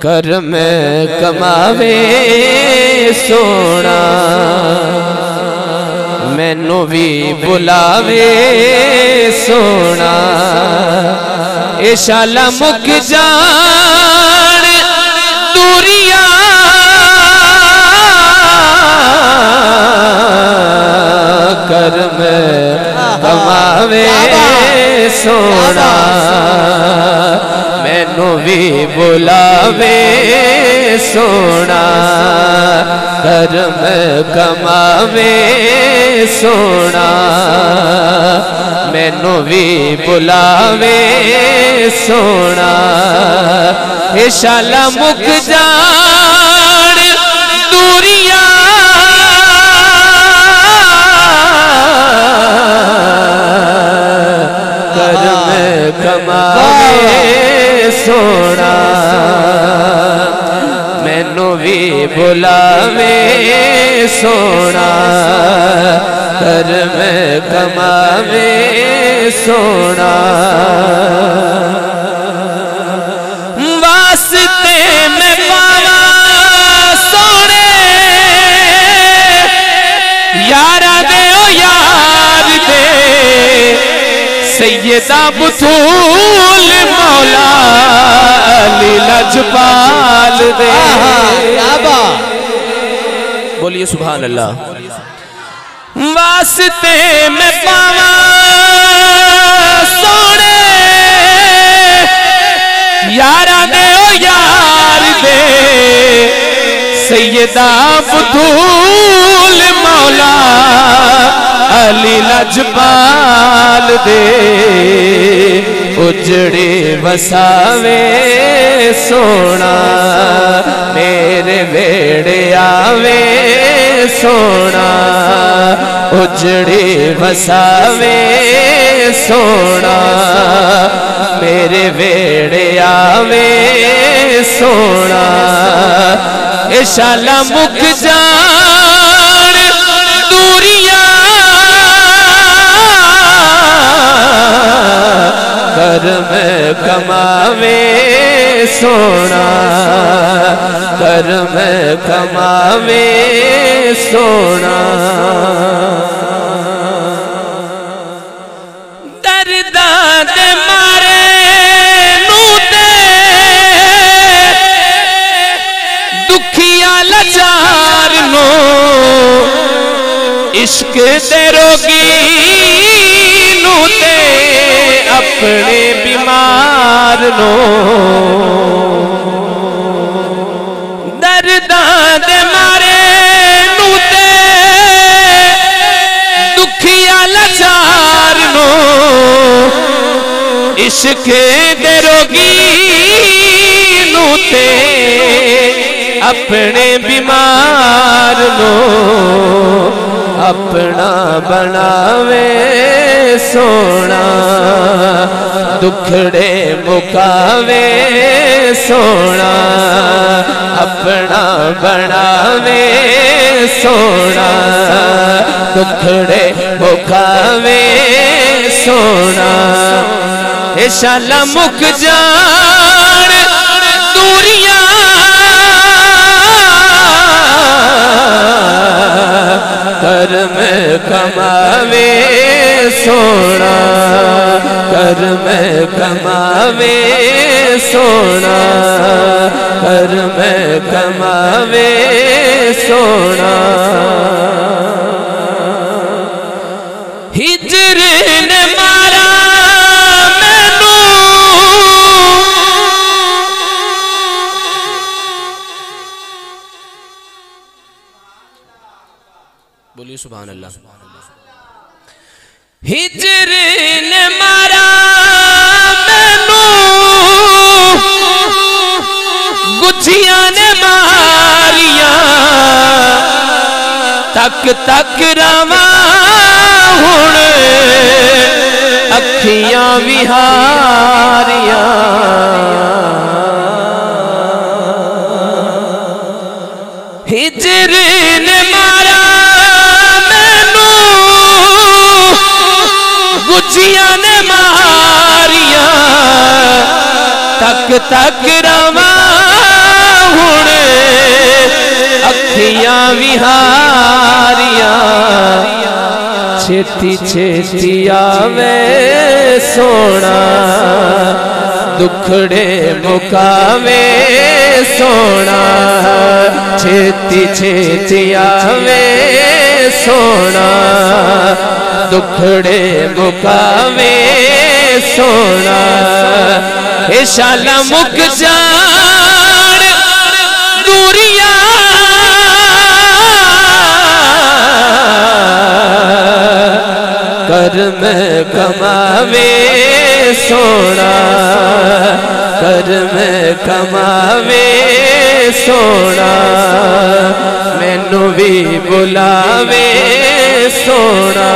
कर में कमावे सोना मैनू भी बुलावे सोना ए शाला मुक जान दूरिया कर में कमावे सोना मैनू भी बुलावे सोना कर में कमावे सोना मैनू भी बुलावे सोना ए शाला मुक जान दूरिया कर में कमावे सोना मैनू भी बुलावे सोना कर में कमावे सोना वास्ते में पावा सोने यारा दे ओ यार दे सैयदा बतूल मौला अली लजपाल दे बोलिए सुभान अल्लाह वास्ते में पावा सोने यारा दे ओ यार दे सैयदा बतूल मौला अली लजपाल दे उजड़े वसावे सोना मेरे वेड़े आवे सोना उजड़े वसावे सोना मेरे वेड़े आवे सोना ए शाला मुक जान दूरिया कर में कमावे सोना कर में कमावे सोना दर्दा दे मारे नूते दुखिया लाचार नो इश्क दे रोगी नूते अपने बीमार नो दर्दा दे मारे नूते दुखिया लाचार नो इश्क दे रोगी नूते अपने बीमार नो अपना बनावे सोना दुखड़े मुकावे सोना अपना बनावे सोना दुखड़े मुकावे सोना ए शाला मुक जान दूरिया कर में कमावे सोना कर में कमावे सोना कर में कमावे सोना हिजर ने मारा मैनू बोलिए सुभान अल्लाह हिजर ने मारा मैनू गुझिया ने मारिया तक तक रवा हुण अखियां विहारिया हिजर ने मारा मैनू गुझिया ने मारिया तक तक रवा विहारिया छेती छेती आवे सोना दुखड़े मुकावे सोना छेती छेती आवे सोना दुखड़े मुकावे सोना ए शाला मुक जान दूरिया कर में कमावे सोना कर में कमावे सोना मैनू भी बुलावे सोना।